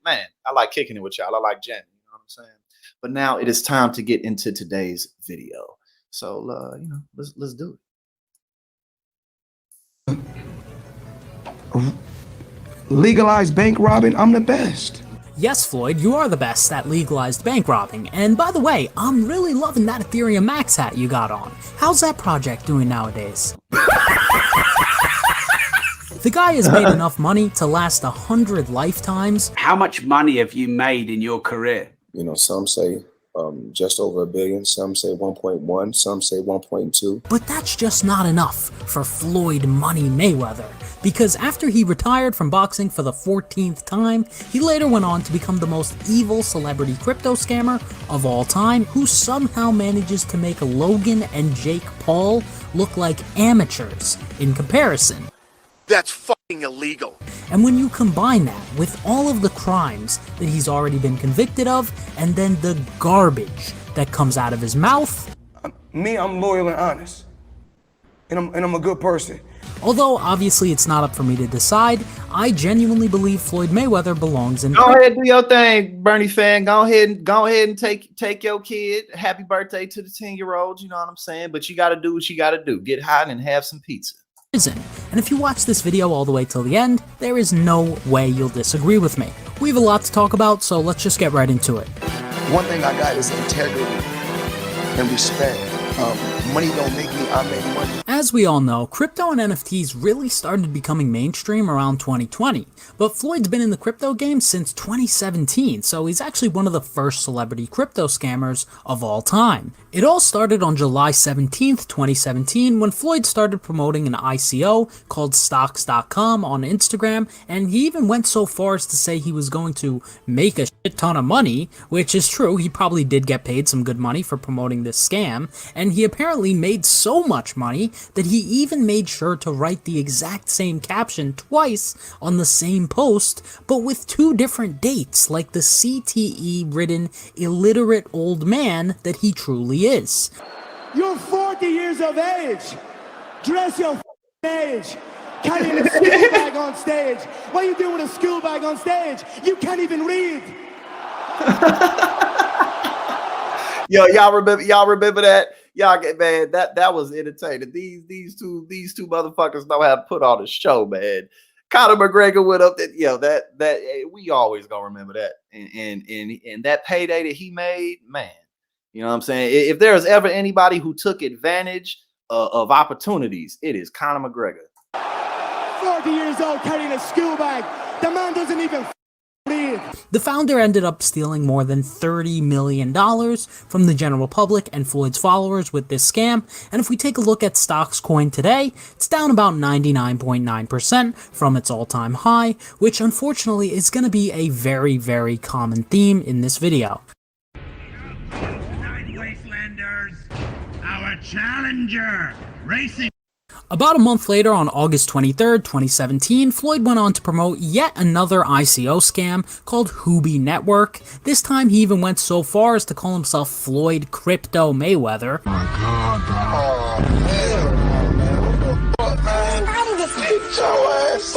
man, I like kicking it with y'all. I like jamming. You know what I'm saying? But now it is time to get into today's video. So, let's do it. Legalized bank robbing, I'm the best. Yes, Floyd, you are the best at legalized bank robbing, and by the way, I'm really loving that Ethereum Max hat you got on. How's that project doing nowadays? The guy has made enough money to last 100 lifetimes. How much money have you made in your career? You know, some say just over $1 billion, some say 1.1, some say 1.2. But that's just not enough for Floyd Money Mayweather, because after he retired from boxing for the 14th time, he later went on to become the most evil celebrity crypto scammer of all time, who somehow manages to make Logan and Jake Paul look like amateurs in comparison. That's fucking illegal. And when you combine that with all of the crimes that he's already been convicted of, and then the garbage that comes out of his mouth. I'm loyal and honest. And I'm a good person. Although obviously it's not up for me to decide, I genuinely believe Floyd Mayweather belongs in. Go ahead, do your thing, Bernie fan. Go ahead and take your kid. Happy birthday to the 10-year-old. You know what I'm saying? But you got to do what you got to do. Get hot and have some pizza. And if you watch this video all the way till the end, there is no way you'll disagree with me. We have a lot to talk about, so let's just get right into it. One thing I got is integrity and respect. Money don't make me, I make money. As we all know, crypto and NFTs really started becoming mainstream around 2020, but Floyd's been in the crypto game since 2017, so he's actually one of the first celebrity crypto scammers of all time. It all started on July 17th, 2017, when Floyd started promoting an ICO called Stocks.com on Instagram, and he even went so far as to say he was going to make a shit ton of money, which is true. He probably did get paid some good money for promoting this scam, and he apparently made so much money that he even made sure to write the exact same caption twice on the same post, but with two different dates, like the CTE-ridden, illiterate old man that he truly is. You're 40 years of age. Dress your age. Carrying a school bag on stage. What are you doing with a school bag on stage? You can't even read. Yo, y'all remember that? Y'all get, man, that was entertaining. These two motherfuckers know how to put on a show, man. Conor McGregor went up that we always gonna remember that. And that payday that he made, man. You know what I'm saying? If there's ever anybody who took advantage of opportunities, it is Conor McGregor. 40 years old carrying a school bag. The man doesn't even read. The founder ended up stealing more than $30 million from the general public and Floyd's followers with this scam, and if we take a look at Stocks coin today, it's down about 99.9% from its all-time high, which unfortunately is going to be a very, very common theme in this video. Wastelanders, our challenger, racing. About a month later, on August 23rd, 2017, Floyd went on to promote yet another ICO scam called Huobi Network. This time, he even went so far as to call himself Floyd Crypto Mayweather. Oh my God,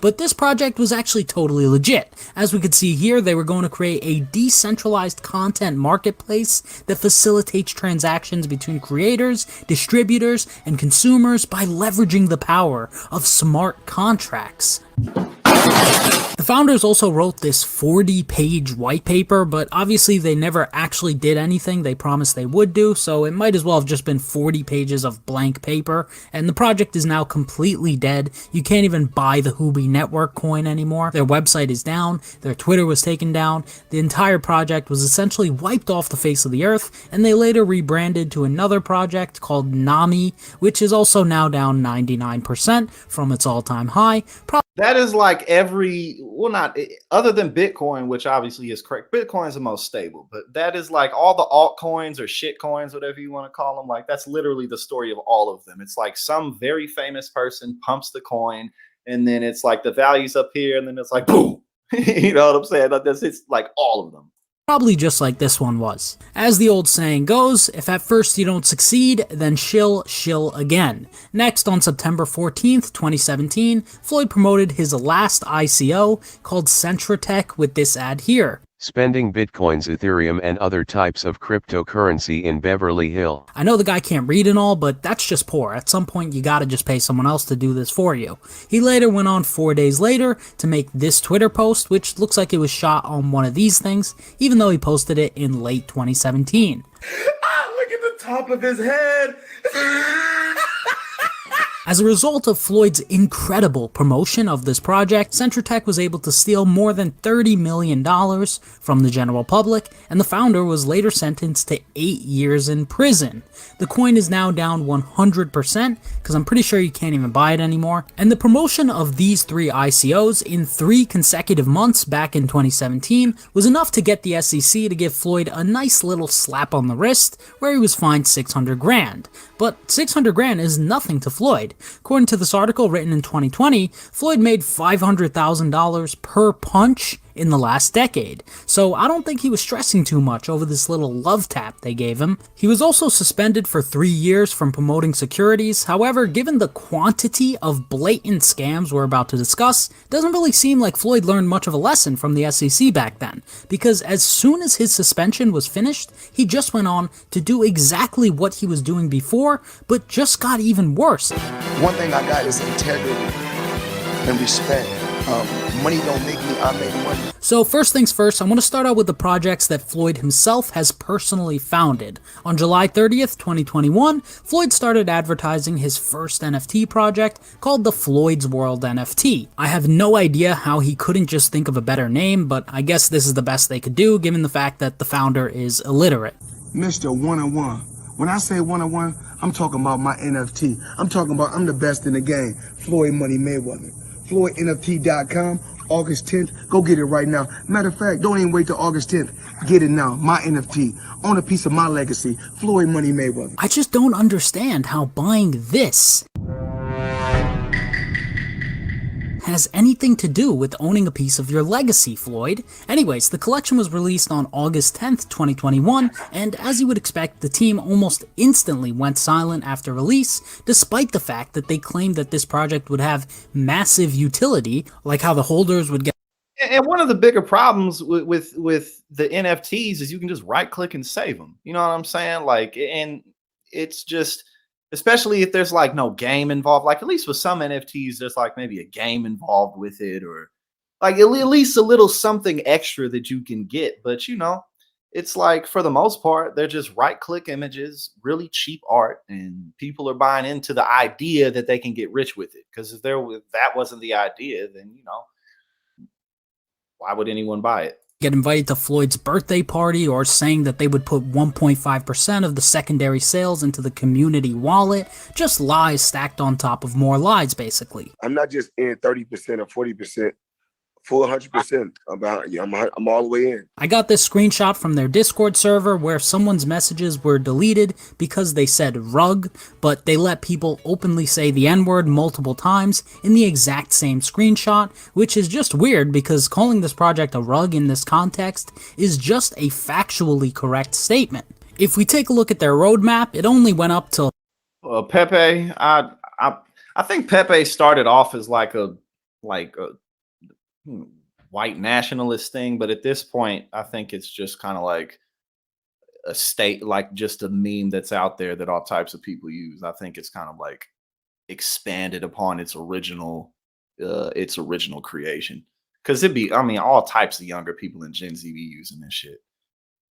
But this project was actually totally legit. As we could see here, they were going to create a decentralized content marketplace that facilitates transactions between creators, distributors, and consumers by leveraging the power of smart contracts. The founders also wrote this 40-page white paper, but obviously they never actually did anything they promised they would do, so it might as well have just been 40 pages of blank paper, and the project is now completely dead. You can't even buy the Huobi Network coin anymore. Their website is down, their Twitter was taken down, the entire project was essentially wiped off the face of the earth, and they later rebranded to another project called Nami, which is also now down 99% from its all-time high. That is like not other than Bitcoin, which obviously is correct. Bitcoin is the most stable, but that is like all the altcoins or shit coins, whatever you want to call them. Like that's literally the story of all of them. It's like some very famous person pumps the coin, and then it's like the value's up here, and then it's like boom. You know what I'm saying? It's like all of them. Probably just like this one was. As the old saying goes, if at first you don't succeed, then shill again. Next, on September 14th, 2017, Floyd promoted his last ICO called Centratech with this ad here. Spending Bitcoins, Ethereum, and other types of cryptocurrency in Beverly Hills. I know the guy can't read and all, but that's just poor. At some point, you gotta just pay someone else to do this for you. He later went on 4 days later to make this Twitter post, which looks like it was shot on one of these things, even though he posted it in late 2017. Look at the top of his head. As a result of Floyd's incredible promotion of this project, Centratech was able to steal more than $30 million from the general public, and the founder was later sentenced to 8 years in prison. The coin is now down 100%, because I'm pretty sure you can't even buy it anymore, and the promotion of these 3 ICOs in 3 consecutive months back in 2017 was enough to get the SEC to give Floyd a nice little slap on the wrist, where he was fined 600 grand. But 600 grand is nothing to Floyd. According to this article written in 2020, Floyd made $500,000 per punch in the last decade, so I don't think he was stressing too much over this little love tap they gave him. He was also suspended for 3 years from promoting securities. However, given the quantity of blatant scams we're about to discuss, it doesn't really seem like Floyd learned much of a lesson from the SEC back then, because as soon as his suspension was finished, he just went on to do exactly what he was doing before, but just got even worse. One thing I got is integrity and respect. Money don't make me, I make money. So first things first, I want to start out with the projects that Floyd himself has personally founded. On July 30th, 2021, Floyd started advertising his first NFT project called the Floyd's World NFT. I have no idea how he couldn't just think of a better name, but I guess this is the best they could do given the fact that the founder is illiterate. Mr. One-on-One. When I say one-on-one, I'm talking about my NFT. I'm talking about I'm the best in the game. Floyd Money Mayweather. FloydNFT.com, August 10th. Go get it right now. Matter of fact, don't even wait till August 10th. Get it now. My NFT. Own a piece of my legacy. Floyd Money Mayweather. I just don't understand how buying this has anything to do with owning a piece of your legacy, Floyd. Anyways, the collection was released on August 10th, 2021, and as you would expect, the team almost instantly went silent after release, despite the fact that they claimed that this project would have massive utility, like how the holders would get. And one of the bigger problems with the NFTs is you can just right click and save them. You know what I'm saying? Like, and it's just, especially if there's like no game involved, like at least with some NFTs, there's like maybe a game involved with it, or like at least a little something extra that you can get. But you know, it's like for the most part, they're just right click images, really cheap art, and people are buying into the idea that they can get rich with it. Because if that wasn't the idea, then you know, why would anyone buy it? Get invited to Floyd's birthday party, or saying that they would put 1.5% of the secondary sales into the community wallet. Just lies stacked on top of more lies, basically. I'm not just in 30% or 40%. Full 100% about you. I'm all the way in. I got this screenshot from their Discord server where someone's messages were deleted because they said rug, but they let people openly say the N-word multiple times in the exact same screenshot, which is just weird because calling this project a rug in this context is just a factually correct statement. If we take a look at their roadmap, it only went up till Pepe. I think Pepe started off as like a white nationalist thing, but at this point I think it's just kind of like a state, like just a meme that's out there that all types of people use. I think it's kind of like expanded upon its original creation, because all types of younger people in Gen Z be using this shit.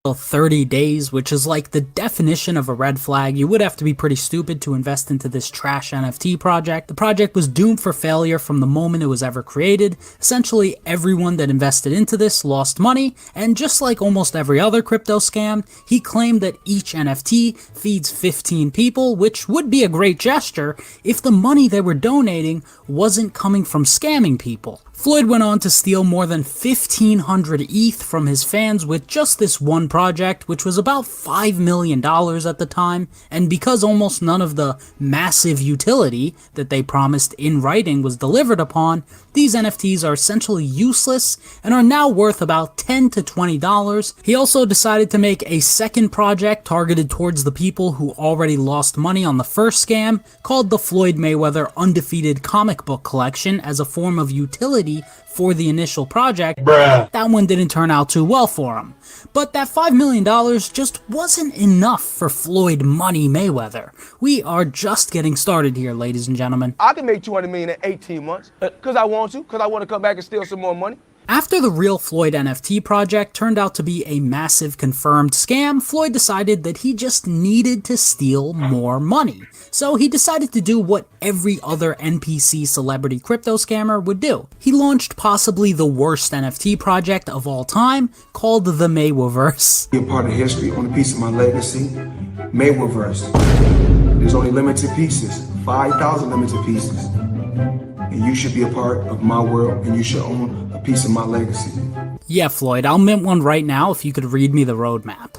30 days, which is like the definition of a red flag. You would have to be pretty stupid to invest into this trash NFT project. The project was doomed for failure from the moment it was ever created. Essentially, everyone that invested into this lost money, and just like almost every other crypto scam, he claimed that each NFT feeds 15 people, which would be a great gesture if the money they were donating wasn't coming from scamming people. Floyd went on to steal more than 1,500 ETH from his fans with just this one second project, which was about $5 million at the time, and because almost none of the massive utility that they promised in writing was delivered upon, these NFTs are essentially useless and are now worth about $10 to $20. He also decided to make a second project targeted towards the people who already lost money on the first scam, called the Floyd Mayweather Undefeated Comic Book Collection, as a form of utility for the initial project. Bruh. That one didn't turn out too well for him. But that $5 million just wasn't enough for Floyd Money Mayweather. We are just getting started here, ladies and gentlemen. I can make $200 million in 18 months because I want to, because I want to come back and steal some more money. After the real Floyd NFT project turned out to be a massive confirmed scam, Floyd decided that he just needed to steal more money. So he decided to do what every other NPC celebrity crypto scammer would do. He launched possibly the worst NFT project of all time, called the Mayweatherverse. Be a part of history, on a piece of my legacy, Mayweatherverse. There's only limited pieces, 5,000 limited pieces. And you should be a part of my world, and you should own a piece of my legacy. Yeah, Floyd, I'll mint one right now if you could read me the roadmap.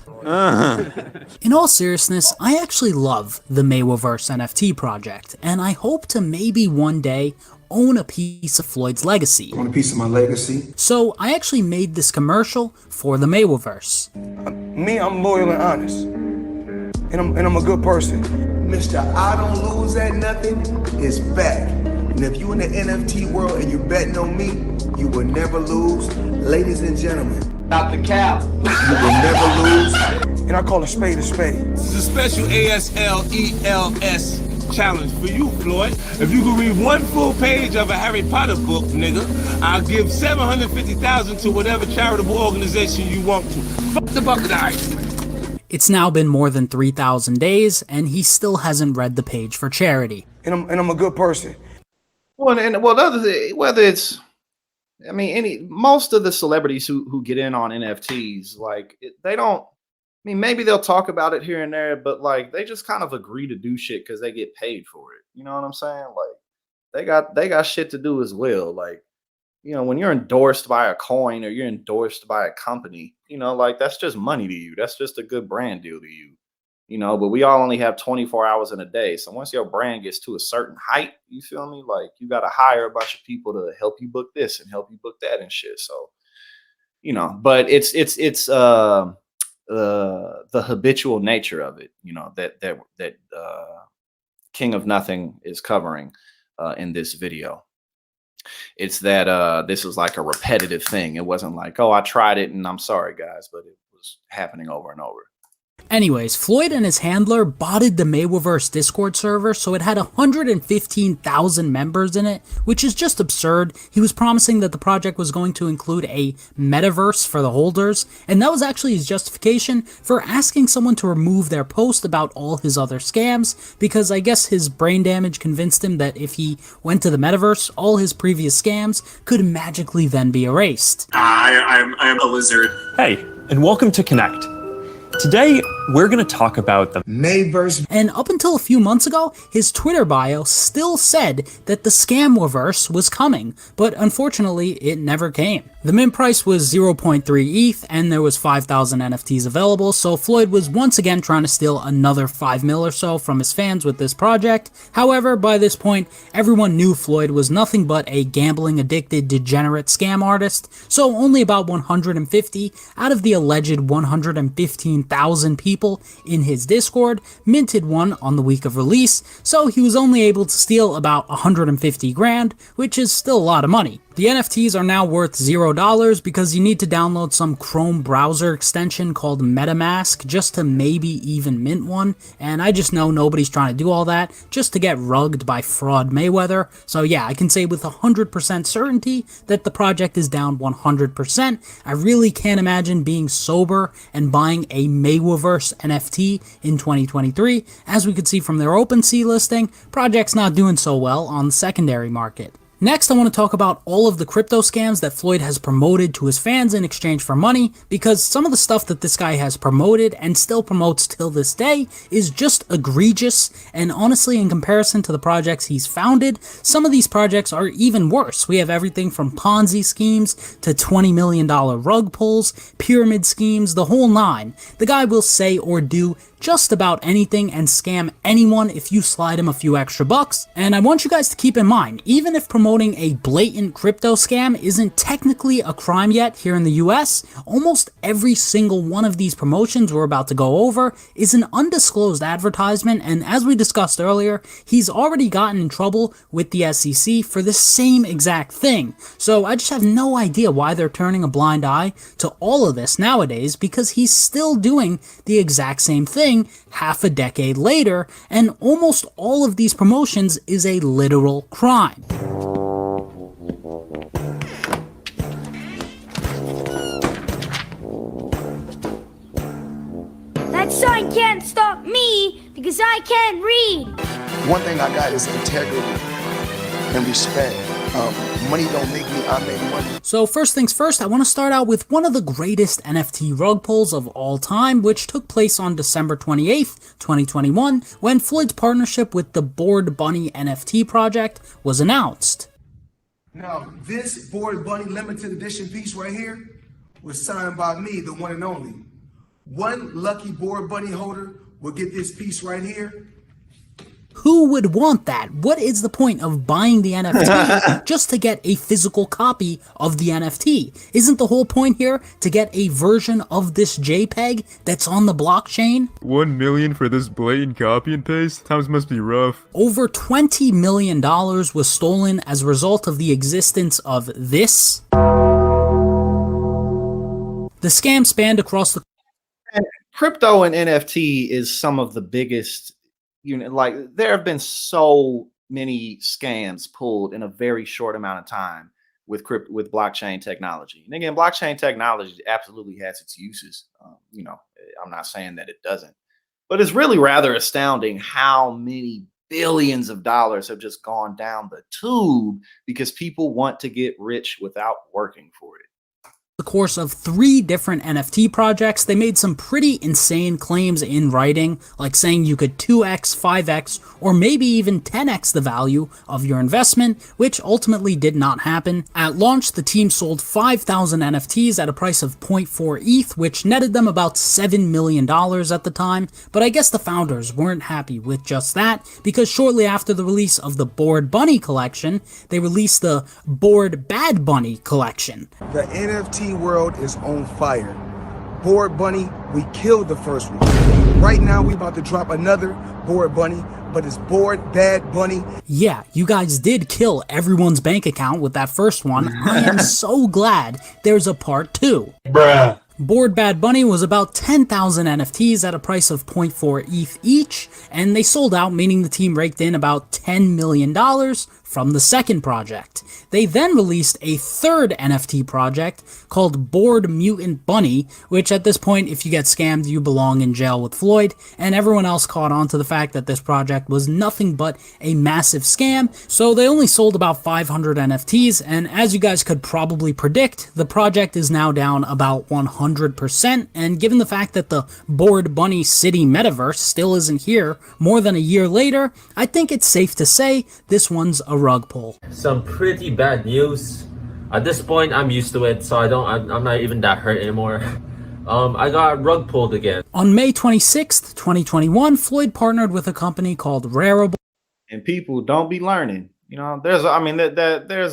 In all seriousness, I actually love the Mayweatherverse NFT project, and I hope to maybe one day own a piece of Floyd's legacy. Own a piece of my legacy. So I actually made this commercial for the Mayweatherverse. I'm loyal and honest, and I'm a good person. Mr. I don't lose at nothing is back. And if you in the NFT world and you betting on me, you will never lose. Ladies and gentlemen, Not the cow. you will never lose. And I call a spade a spade. This is a special ASLELS challenge for you, Floyd. If you can read one full page of a Harry Potter book, nigga, I'll give $750,000 to whatever charitable organization you want to. Fuck the bucket of ice. It's now been more than 3,000 days, and he still hasn't read the page for charity. And I'm a good person. Well, the other thing, whether it's, I mean, most of the celebrities who get in on NFTs, like they don't. I mean, maybe they'll talk about it here and there, but like they just kind of agree to do shit because they get paid for it. You know what I'm saying? Like they got shit to do as well. Like, you know, when you're endorsed by a coin or you're endorsed by a company, you know, like that's just money to you. That's just a good brand deal to you. You know, but we all only have 24 hours in a day. So once your brand gets to a certain height, you feel me? Like you got to hire a bunch of people to help you book this and help you book that and shit. So, you know, but it's the habitual nature of it, you know, that King of Nothing is covering in this video. It's that this is like a repetitive thing. It wasn't like, oh, I tried it and I'm sorry, guys, but it was happening over and over. Anyways, Floyd and his handler botted the Mayweatherverse Discord server, so it had 115,000 members in it, which is just absurd. He was promising that the project was going to include a metaverse for the holders, and that was actually his justification for asking someone to remove their post about all his other scams, because I guess his brain damage convinced him that if he went to the metaverse, all his previous scams could magically then be erased. I'm a lizard. Hey, and welcome to Connect. Today, we're going to talk about the Mayverse. And up until a few months ago, his Twitter bio still said that the Scamweverse was coming, but unfortunately, it never came. The mint price was 0.3 ETH, and there was 5,000 NFTs available, so Floyd was once again trying to steal another 5 mil or so from his fans with this project. However, by this point, everyone knew Floyd was nothing but a gambling-addicted, degenerate scam artist, so only about 150 out of the alleged 115,000 people in his Discord minted one on the week of release, so he was only able to steal about 150 grand, which is still a lot of money. The NFTs are now worth $0 because you need to download some Chrome browser extension called MetaMask just to maybe even mint one, and I just know nobody's trying to do all that just to get rugged by fraud Mayweather, so yeah, I can say with 100% certainty that the project is down 100%. I really can't imagine being sober and buying a Mayweatherverse NFT in 2023. As we could see from their OpenSea listing, project's not doing so well on the secondary market. Next, I want to talk about all of the crypto scams that Floyd has promoted to his fans in exchange for money, because some of the stuff that this guy has promoted and still promotes till this day is just egregious, and honestly, in comparison to the projects he's founded, some of these projects are even worse. We have everything from Ponzi schemes to $20 million rug pulls, pyramid schemes, the whole nine. The guy will say or do just about anything and scam anyone if you slide him a few extra bucks. And I want you guys to keep in mind, even if promoting a blatant crypto scam isn't technically a crime yet here in the US, almost every single one of these promotions we're about to go over is an undisclosed advertisement, and as we discussed earlier, he's already gotten in trouble with the SEC for the same exact thing. So I just have no idea why they're turning a blind eye to all of this nowadays, because he's still doing the exact same thing half a decade later, and almost all of these promotions is a literal crime. That sign can't stop me because I can't read. One thing I got is integrity and respect. Money don't make me, I make money. So first things first, I want to start out with one of the greatest NFT rug pulls of all time, which took place on December 28th, 2021, when Floyd's partnership with the Bored Bunny NFT project was announced. Now, this Bored Bunny limited edition piece right here was signed by me, the one and only. One lucky Bored Bunny holder will get this piece right here. Who would want that? What is the point of buying the NFT just to get a physical copy of the NFT? Isn't the whole point here to get a version of this JPEG that's on the blockchain? 1 million for this blatant copy and paste? Times must be rough. Over $20 million was stolen as a result of the existence of this. The scam spanned across the... And crypto and NFT is some of the biggest... like there have been so many scams pulled in a very short amount of time with blockchain technology. And again, blockchain technology absolutely has its uses. I'm not saying that it doesn't, but it's really rather astounding how many billions of dollars have just gone down the tube because people want to get rich without working for it. The course of 3 different NFT projects, they made some pretty insane claims in writing, like saying you could 2x, 5x, or maybe even 10x the value of your investment, which ultimately did not happen. At launch, the team sold 5,000 NFTs at a price of 0.4 ETH, which netted them about $7 million at the time, but I guess the founders weren't happy with just that, because shortly after the release of the Bored Bunny collection, they released the Bored Bad Bunny collection. The NFT world is on fire. Bored Bunny, we killed the first one. Right now, we about to drop another Bored Bunny, but it's Bored Bad Bunny. Yeah, you guys did kill everyone's bank account with that first one. I am so glad there's a part 2. Bruh. Bored Bad Bunny was about 10,000 NFTs at a price of 0.4 ETH each, and they sold out, meaning the team raked in about $10 million from the second project. They then released a third NFT project called Bored Mutant Bunny, which at this point, if you get scammed, you belong in jail with Floyd, and everyone else caught on to the fact that this project was nothing but a massive scam, so they only sold about 500 NFTs, and as you guys could probably predict, the project is now down about 100%, and given the fact that the Bored Bunny City metaverse still isn't here more than a year later, I think it's safe to say this one's a rug pull. Some pretty bad news. At this point, I'm used to it, so I'm not even that hurt anymore. I got rug pulled again. On May 26th, 2021, Floyd partnered with a company called Rarible. And people don't be learning. There's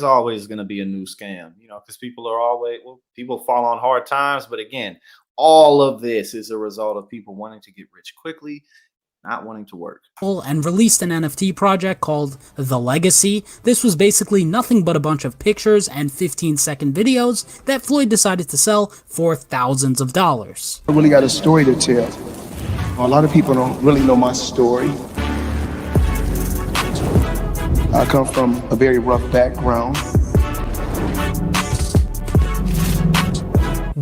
always going to be a new scam, because people fall on hard times. But again, all of this is a result of people wanting to get rich quickly, not wanting to work. And released an NFT project called The Legacy. This was basically nothing but a bunch of pictures and 15-second videos that Floyd decided to sell for thousands of dollars. I really got a story to tell. A lot of people don't really know my story. I come from a very rough background.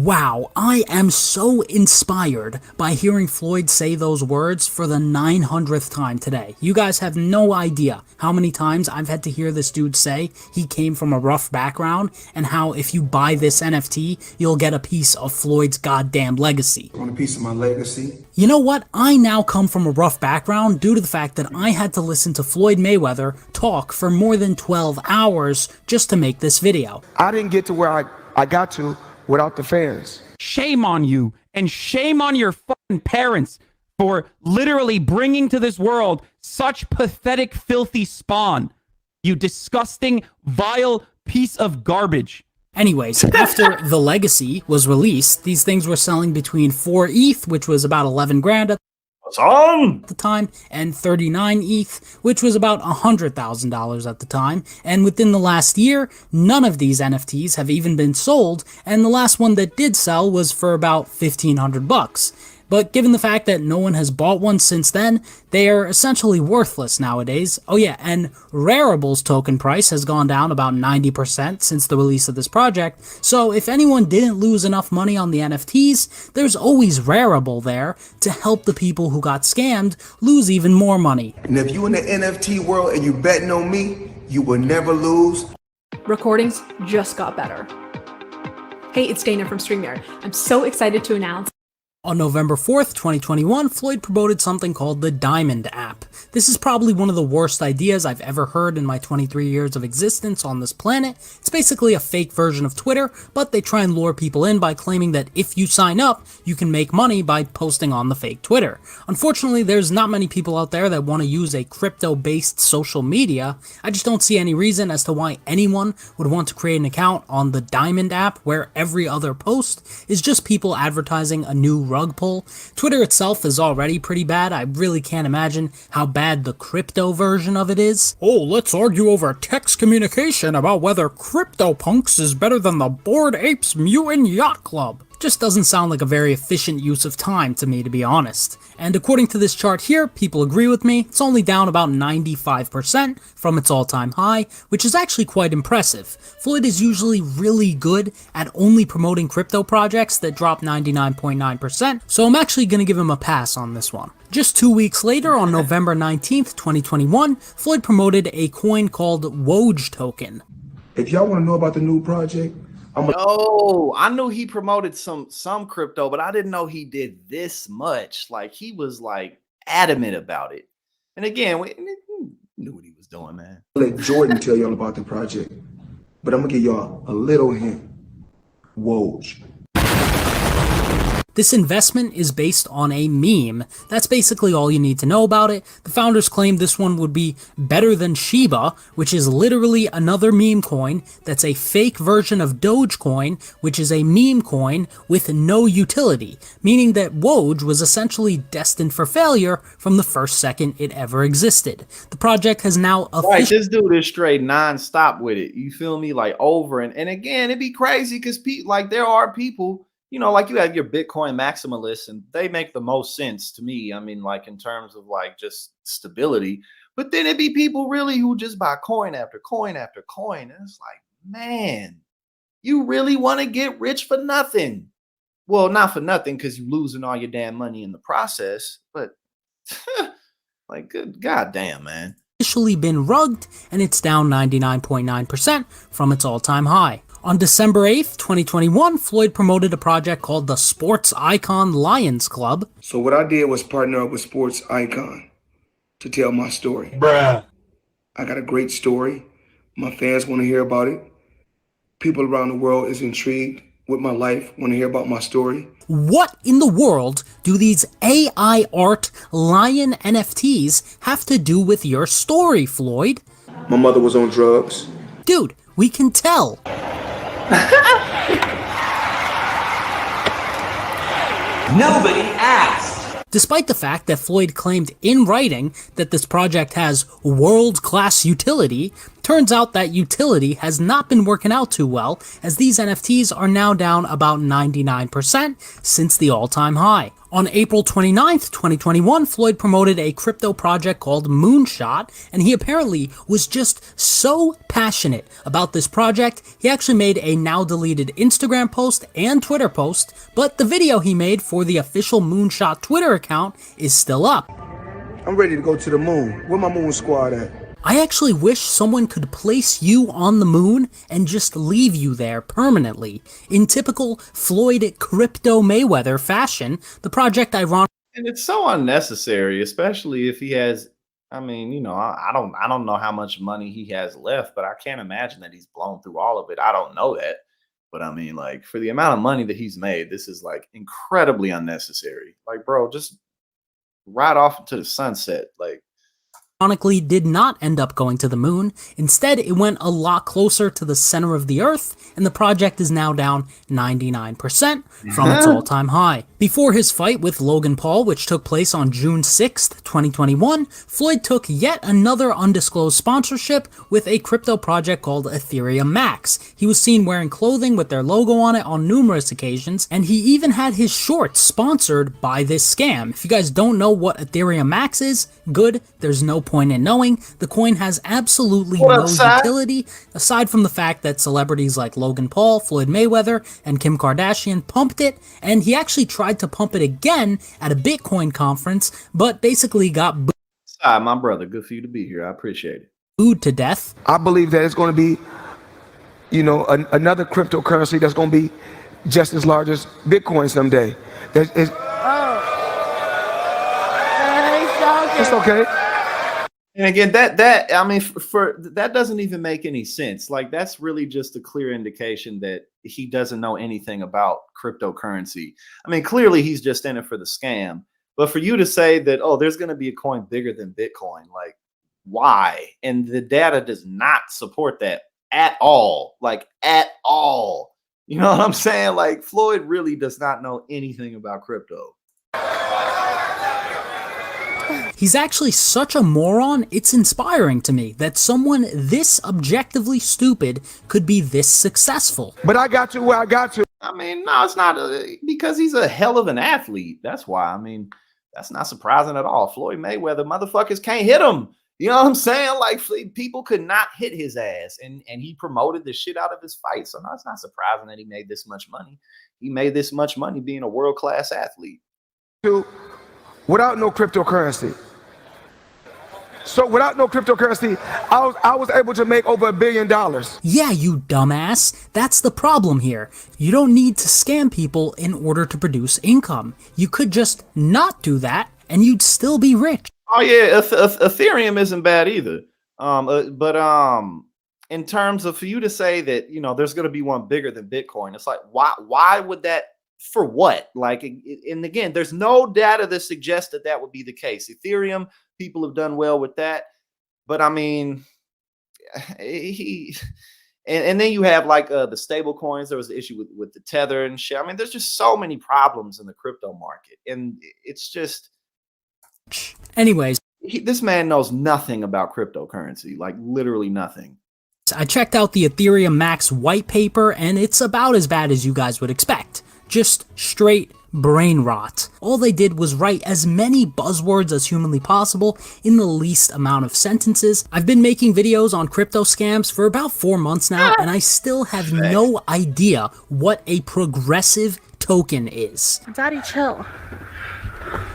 Wow, I am so inspired by hearing Floyd say those words for the 900th time today. You guys have no idea how many times I've had to hear this dude say he came from a rough background and how if you buy this NFT, you'll get a piece of Floyd's goddamn legacy. I want a piece of my legacy. You know what? I now come from a rough background due to the fact that I had to listen to Floyd Mayweather talk for more than 12 hours just to make this video. I didn't get to where I got to without the fans. Shame on you, and shame on your fucking parents for literally bringing to this world such pathetic, filthy spawn. You disgusting, vile piece of garbage. Anyways, after The Legacy was released, these things were selling between 4 ETH, which was about 11 grand at the time, and 39 ETH, which was about $100,000 at the time. And within the last year, none of these NFTs have even been sold, and the last one that did sell was for about $1,500. But given the fact that no one has bought one since then, they are essentially worthless nowadays. Oh yeah, and Rarable's token price has gone down about 90% since the release of this project, so if anyone didn't lose enough money on the NFTs, there's always Rarable there to help the people who got scammed lose even more money. And if you in the NFT world and you betting on me, you will never lose. Recordings just got better. Hey, it's Dana from StreamYard. I'm so excited to announce On November 4th, 2021, Floyd promoted something called the Diamond app. This is probably one of the worst ideas I've ever heard in my 23 years of existence on this planet. It's basically a fake version of Twitter, but they try and lure people in by claiming that if you sign up, you can make money by posting on the fake Twitter. Unfortunately, there's not many people out there that want to use a crypto-based social media. I just don't see any reason as to why anyone would want to create an account on the Diamond app where every other post is just people advertising a new rug pull. Twitter itself is already pretty bad. I really can't imagine how bad the crypto version of it is. Oh, let's argue over text communication about whether CryptoPunks is better than the Bored Apes Mutant Yacht Club. Just doesn't sound like a very efficient use of time to me, to be honest. And according to this chart here, people agree with me, it's only down about 95% from its all-time high, which is actually quite impressive. Floyd is usually really good at only promoting crypto projects that drop 99.9%, so I'm actually gonna give him a pass on this one. Just 2 weeks later, on November 19th, 2021, Floyd promoted a coin called Woj token. If y'all want to know about the new project, I knew he promoted some crypto, but I didn't know he did this much. Like, he was like adamant about it. And again, we knew what he was doing, man. I'll let Jordan tell y'all about the project, but I'm gonna give y'all a little hint. Woj. This investment is based on a meme. That's basically all you need to know about it. The founders claimed this one would be better than Shiba, which is literally another meme coin that's a fake version of Dogecoin, which is a meme coin with no utility, meaning that Woj was essentially destined for failure from the first second it ever existed. The project has now officially... Right, this dude is straight non-stop with it. You feel me? Like over and again, it'd be crazy because like there are people, you know, like you have your Bitcoin maximalists, and they make the most sense to me. I mean, like in terms of like just stability. But then it'd be people really who just buy coin after coin after coin. And it's like, man, you really want to get rich for nothing. Well, not for nothing because you're losing all your damn money in the process. But like, good goddamn, man. Officially been rugged, and it's down 99.9% from its all-time high. On December 8th, 2021, Floyd promoted a project called the Sports Icon Lions Club. So what I did was partner up with Sports Icon to tell my story. Bruh. I got a great story. My fans want to hear about it. People around the world is intrigued with my life, want to hear about my story. What in the world do these AI art lion NFTs have to do with your story, Floyd? My mother was on drugs. Dude, we can tell. Nobody asked. Despite the fact that Floyd claimed in writing that this project has world-class utility, Turns out that utility has not been working out too well, as these NFTs are now down about 99% since the all-time high. On April 29th, 2021, Floyd promoted a crypto project called Moonshot, and he apparently was just so passionate about this project, he actually made a now-deleted Instagram post and Twitter post, but the video he made for the official Moonshot Twitter account is still up. I'm ready to go to the moon. Where my moon squad at? I actually wish someone could place you on the moon and just leave you there permanently. In typical Floyd Crypto Mayweather fashion, the project ironically... And it's so unnecessary, especially if he has, I mean, you know, I don't know how much money he has left, but I can't imagine that he's blown through all of it. I don't know that. But I mean, like, for the amount of money that he's made, this is like incredibly unnecessary. Like, bro, just ride off into the sunset. Like, ironically did not end up going to the moon. Instead, it went a lot closer to the center of the earth, and the project is now down 99% from its all-time high. Before his fight with Logan Paul, which took place on June 6th, 2021, Floyd took yet another undisclosed sponsorship with a crypto project called Ethereum Max. He was seen wearing clothing with their logo on it on numerous occasions, and he even had his shorts sponsored by this scam. If you guys don't know what Ethereum Max is, good, there's no point in knowing. The coin has absolutely no utility, aside from the fact that celebrities like Logan Paul, Floyd Mayweather, and Kim Kardashian pumped it, and he actually tried to pump it again at a Bitcoin conference, but basically got booed. My brother, good for you to be here. I appreciate it. Booed to death. I believe that it's going to be, you know, another cryptocurrency that's going to be just as large as Bitcoin someday. It's okay. And again, that I mean, for that doesn't even make any sense. Like, that's really just a clear indication that he doesn't know anything about cryptocurrency. I mean, clearly he's just in it for the scam. But for you to say that, oh, there's going to be a coin bigger than Bitcoin, like, why? And the data does not support that at all. Like, at all. You know what I'm saying? Like, Floyd really does not know anything about crypto. He's actually such a moron, it's inspiring to me that someone this objectively stupid could be this successful. But I got to where I got to. I mean, no, it's not because he's a hell of an athlete. That's why. I mean, that's not surprising at all. Floyd Mayweather, motherfuckers can't hit him. You know what I'm saying? Like, people could not hit his ass, and he promoted the shit out of his fight. So no, it's not surprising that he made this much money. He made this much money being a world-class athlete. Without no cryptocurrency. So without no cryptocurrency, I was able to make over $1 billion. Yeah, you dumbass. That's the problem here. You don't need to scam people in order to produce income. You could just not do that, and you'd still be rich. Oh yeah, Ethereum isn't bad either. In terms of, for you to say that, you know, there's going to be one bigger than Bitcoin, it's like, why would that? For what? Like, and again, there's no data that suggests that that would be the case. Ethereum, people have done well with that, but I mean, and then you have like the stable coins. There was the issue with the tether and shit. I mean, there's just so many problems in the crypto market, and it's just. Anyways, this man knows nothing about cryptocurrency, like literally nothing. I checked out the Ethereum Max white paper, and it's about as bad as you guys would expect. Just straight brain rot. All they did was write as many buzzwords as humanly possible in the least amount of sentences. I've been making videos on crypto scams for about 4 months now, and I still have no idea what a progressive token is. Daddy, chill.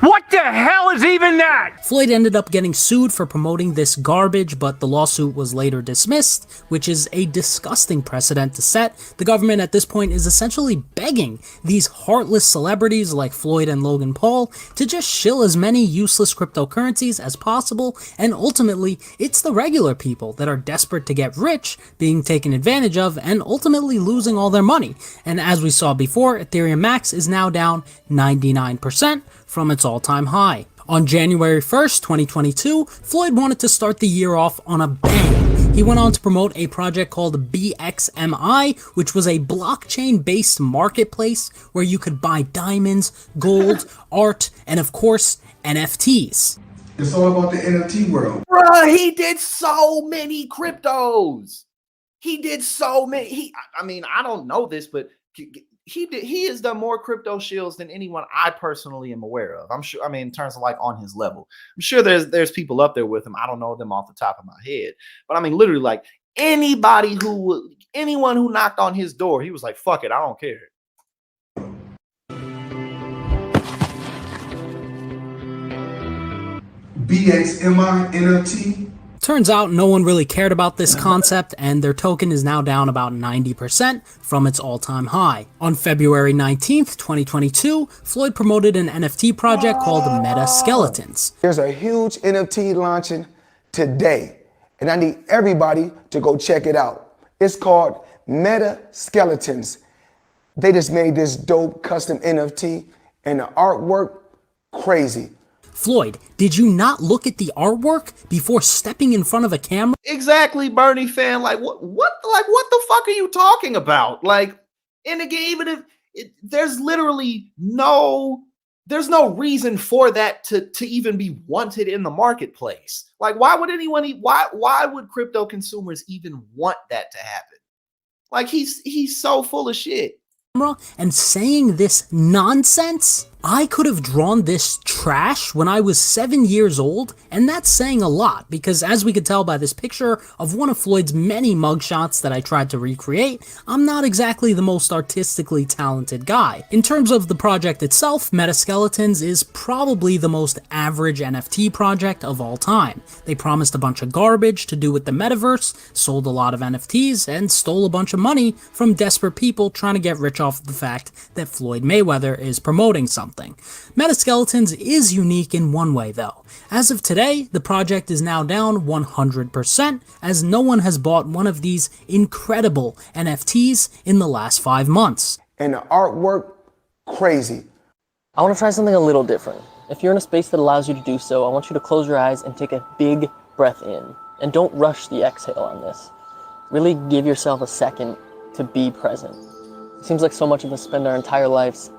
What the hell is even that? Floyd ended up getting sued for promoting this garbage, but the lawsuit was later dismissed, which is a disgusting precedent to set. The government at this point is essentially begging these heartless celebrities like Floyd and Logan Paul to just shill as many useless cryptocurrencies as possible, and ultimately, it's the regular people that are desperate to get rich being taken advantage of and ultimately losing all their money. And as we saw before, Ethereum Max is now down 99% from its all-time high. On January 1st, 2022, Floyd wanted to start the year off on a bang. He went on to promote a project called BXMI, which was a blockchain-based marketplace where you could buy diamonds, gold, art, and of course, NFTs. It's all about the NFT world. Bruh, he did so many cryptos. He did so many. I mean, I don't know this, but he has done more crypto shills than anyone I personally am aware of. I'm sure. I mean, in terms of like on his level, I'm sure there's people up there with him. I don't know them off the top of my head, but I mean, literally, like anyone who knocked on his door, he was like, "Fuck it, I don't care." BXMI NFT. Turns out no one really cared about this concept, and their token is now down about 90% from its all-time high. On February 19th, 2022, Floyd promoted an NFT project called Meta Skeletons. There's a huge NFT launching today, and I need everybody to go check it out. It's called Meta Skeletons. They just made this dope custom NFT, and the artwork, crazy. Floyd, did you not look at the artwork before stepping in front of a camera? Exactly, Bernie fan. Like what the fuck are you talking about? Like, and again, even if there's literally no reason for that to even be wanted in the marketplace. Like, why would crypto consumers even want that to happen? Like, he's so full of shit. And saying this nonsense? I could have drawn this trash when I was 7 years old, and that's saying a lot because as we could tell by this picture of one of Floyd's many mugshots that I tried to recreate, I'm not exactly the most artistically talented guy. In terms of the project itself, Meta Skeletons is probably the most average NFT project of all time. They promised a bunch of garbage to do with the metaverse, sold a lot of NFTs, and stole a bunch of money from desperate people trying to get rich off the fact that Floyd Mayweather is promoting something. Meta Skeletons is unique in one way though. As of today, the project is now down 100% as no one has bought one of these incredible NFTs in the last 5 months. And the artwork, crazy. I want to try something a little different. If you're in a space that allows you to do so, I want you to close your eyes and take a big breath in. And don't rush the exhale on this. Really give yourself a second to be present. It seems like so much of us spend our entire lives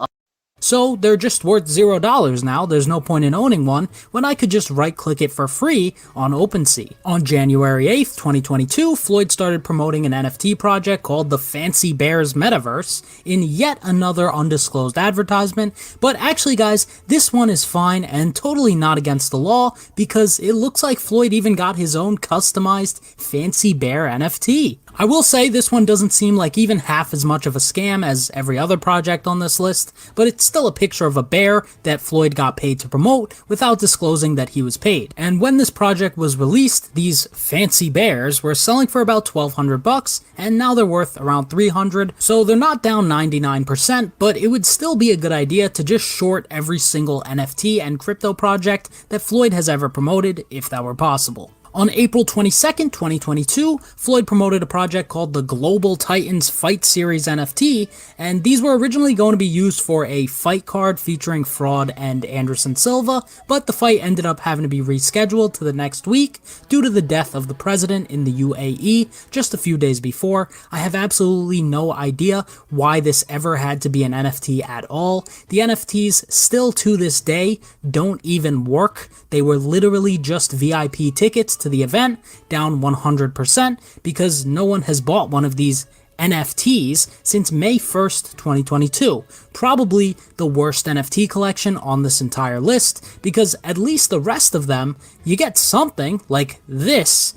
So they're just worth $0 now, there's no point in owning one, when I could just right-click it for free on OpenSea. On January 8th, 2022, Floyd started promoting an NFT project called the Fancy Bears Metaverse in yet another undisclosed advertisement, but actually guys, this one is fine and totally not against the law because it looks like Floyd even got his own customized Fancy Bear NFT. I will say this one doesn't seem like even half as much of a scam as every other project on this list, but it's still a picture of a bear that Floyd got paid to promote without disclosing that he was paid. And when this project was released, these fancy bears were selling for about $1,200 and now they're worth around $300, so they're not down 99%, but it would still be a good idea to just short every single NFT and crypto project that Floyd has ever promoted if that were possible. On April 22nd, 2022, Floyd promoted a project called the Global Titans Fight Series NFT, and these were originally going to be used for a fight card featuring Fraud and Anderson Silva, but the fight ended up having to be rescheduled to the next week due to the death of the president in the UAE just a few days before. I have absolutely no idea why this ever had to be an NFT at all. The NFTs still to this day don't even work. They were literally just VIP tickets to the event, down 100% because no one has bought one of these NFTs since May 1st, 2022. Probably the worst NFT collection on this entire list because at least the rest of them, you get something like this.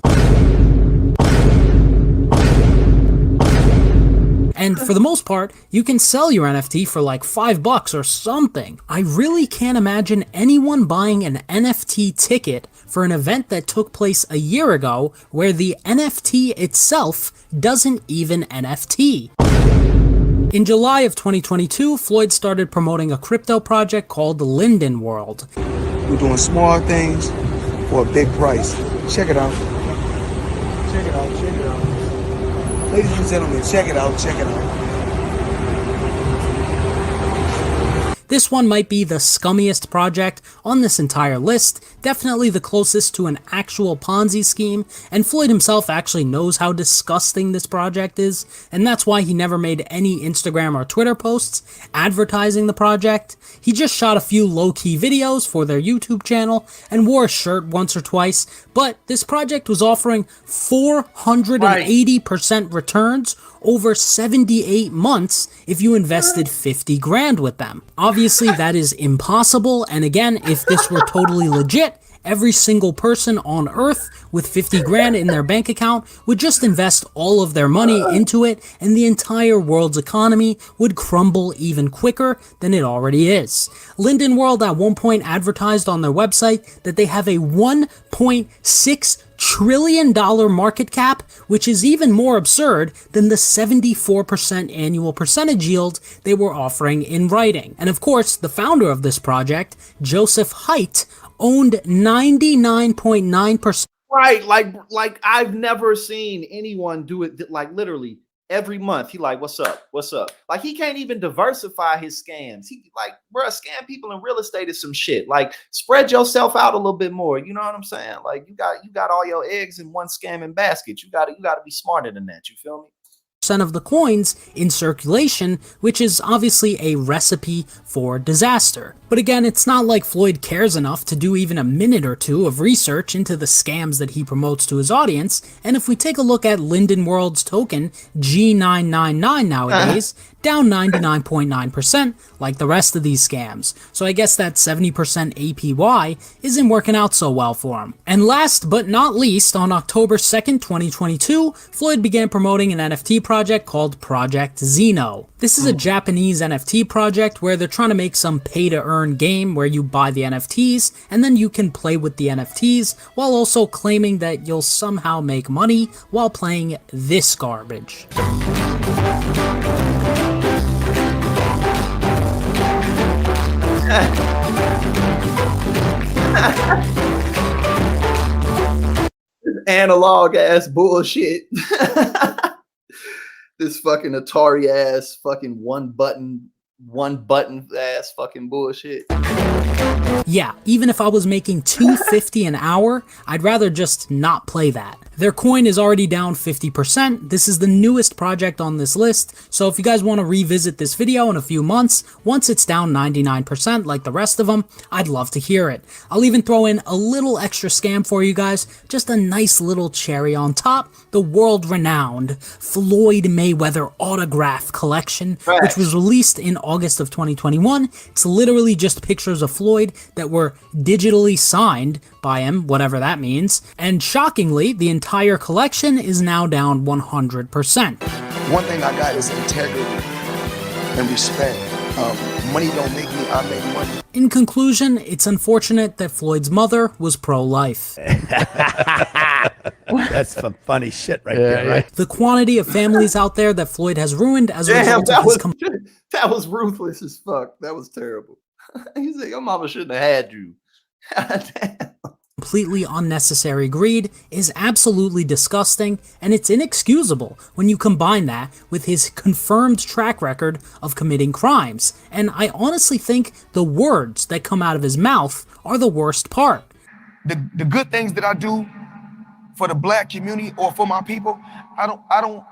And for the most part, you can sell your NFT for like $5 or something. I really can't imagine anyone buying an NFT ticket for an event that took place a year ago where the NFT itself doesn't even NFT. In July of 2022, Floyd started promoting a crypto project called Linden World. We're doing small things for a big price. Check it out. Check it out, check it out. Ladies and gentlemen, check it out, check it out. This one might be the scummiest project on this entire list, definitely the closest to an actual Ponzi scheme, and Floyd himself actually knows how disgusting this project is, and that's why he never made any Instagram or Twitter posts advertising the project. He just shot a few low-key videos for their YouTube channel and wore a shirt once or twice, but this project was offering 480% returns over 78 months if you invested 50 grand with them. Obviously that is impossible, and again, if this were totally legit, every single person on earth with 50 grand in their bank account would just invest all of their money into it, and the entire world's economy would crumble even quicker than it already is. Linden World at one point advertised on their website that they have a $1.6 trillion market cap, which is even more absurd than the 74% annual percentage yield they were offering in writing. And of course, the founder of this project, Joseph Haidt, owned 99.9%. Right, like I've never seen anyone do it like literally every month. He like, what's up? What's up? Like he can't even diversify his scams. He like, bruh, scam people in real estate is some shit. Like spread yourself out a little bit more. You know what I'm saying? Like you got all your eggs in one scamming basket. You gotta be smarter than that. You feel me? Of the coins in circulation, which is obviously a recipe for disaster. But again, it's not like Floyd cares enough to do even a minute or two of research into the scams that he promotes to his audience, and if we take a look at Linden World's token, G999 nowadays, down 99.9% like the rest of these scams. So I guess that 70% APY isn't working out so well for him. And last but not least, on October 2nd, 2022, Floyd began promoting an NFT project called Project Xeno. This is a Japanese NFT project where they're trying to make some pay-to-earn game where you buy the NFTs and then you can play with the NFTs while also claiming that you'll somehow make money while playing this garbage. Analog ass bullshit. This fucking Atari ass fucking one button ass fucking bullshit. Yeah, even if I was making $2.50 an hour, I'd rather just not play that. Their coin is already down 50%. This is the newest project on this list, so if you guys want to revisit this video in a few months, once it's down 99% like the rest of them, I'd love to hear it. I'll even throw in a little extra scam for you guys, just a nice little cherry on top, the world-renowned Floyd Mayweather autograph collection, which was released in August of 2021. It's literally just pictures of Floyd that were digitally signed by him, whatever that means, and shockingly, the entire collection is now down 100%. One thing I got is integrity and respect. Money don't make me, I make money. In conclusion, it's unfortunate that Floyd's mother was pro-life. That's some funny shit right there, right? The quantity of families out there that Floyd has ruined as a result of his that was ruthless as fuck. That was terrible. He said, your mama shouldn't have had you. Damn. Completely unnecessary greed is absolutely disgusting, and it's inexcusable when you combine that with his confirmed track record of committing crimes. And I honestly think the words that come out of his mouth are the worst part. The good things that I do for the black community or for my people, I don't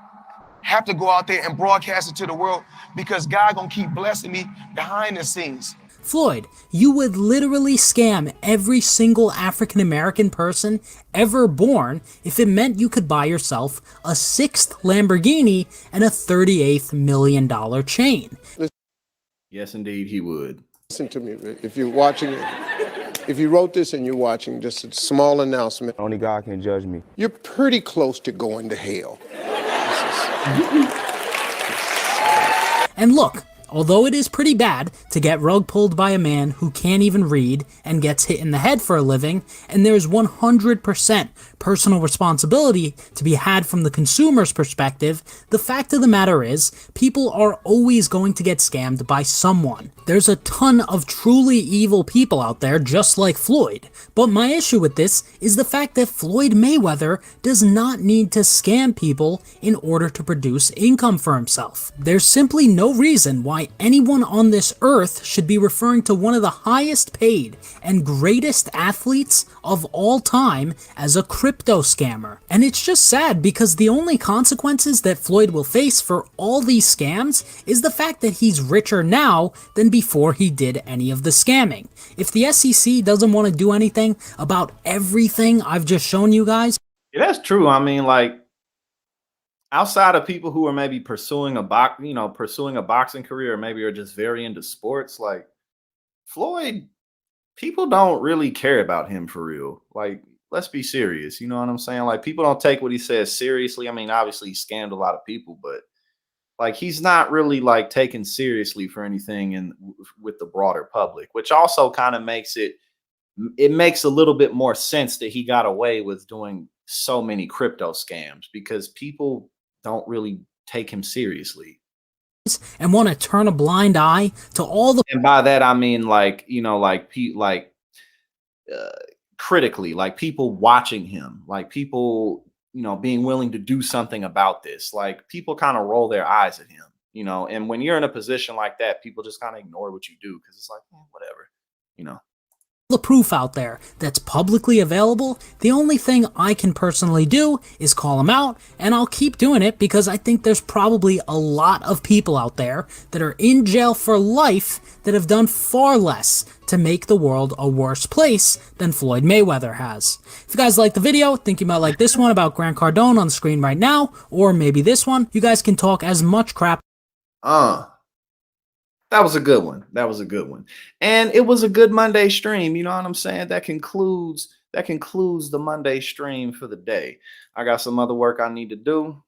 have to go out there and broadcast it to the world because God gonna keep blessing me behind the scenes. Floyd, you would literally scam every single African-American person ever born if it meant you could buy yourself a 6th Lamborghini and a $38 million chain. Yes, indeed, he would. Listen to me, if you're watching, if you wrote this and you're watching, just a small announcement. Only God can judge me. You're pretty close to going to hell. And look, although it is pretty bad to get rug pulled by a man who can't even read and gets hit in the head for a living, and there's 100% personal responsibility to be had from the consumer's perspective, the fact of the matter is, people are always going to get scammed by someone. There's a ton of truly evil people out there just like Floyd, but my issue with this is the fact that Floyd Mayweather does not need to scam people in order to produce income for himself. There's simply no reason why why anyone on this earth should be referring to one of the highest paid and greatest athletes of all time as a crypto scammer. And it's just sad because the only consequences that Floyd will face for all these scams is the fact that he's richer now than before he did any of the scamming. If the SEC doesn't want to do anything about everything I've just shown you guys. Yeah, that's true. I mean, like, outside of people who are maybe pursuing a boxing career, or maybe are just very into sports, like Floyd, people don't really care about him for real. Like, let's be serious. You know what I'm saying? Like, people don't take what he says seriously. I mean, obviously he scammed a lot of people, but like, he's not really like taken seriously for anything with the broader public, which also kind of makes it makes a little bit more sense that he got away with doing so many crypto scams, because people don't really take him seriously and want to turn a blind eye to all the, and by that I mean, like, you know, like critically, like people watching him, like people, you know, being willing to do something about this. Like, people kind of roll their eyes at him, you know, and when you're in a position like that, people just kind of ignore what you do because it's like, whatever, you know. The proof out there that's publicly available. The only thing I can personally do is call him out, and I'll keep doing it because I think there's probably a lot of people out there that are in jail for life that have done far less to make the world a worse place than Floyd Mayweather has. If you guys like the video, think you might like this one about Grant Cardone on the screen right now, or maybe this one, you guys can talk as much crap. That was a good one. That was a good one. And it was a good Monday stream. You know what I'm saying? That concludes the Monday stream for the day. I got some other work I need to do.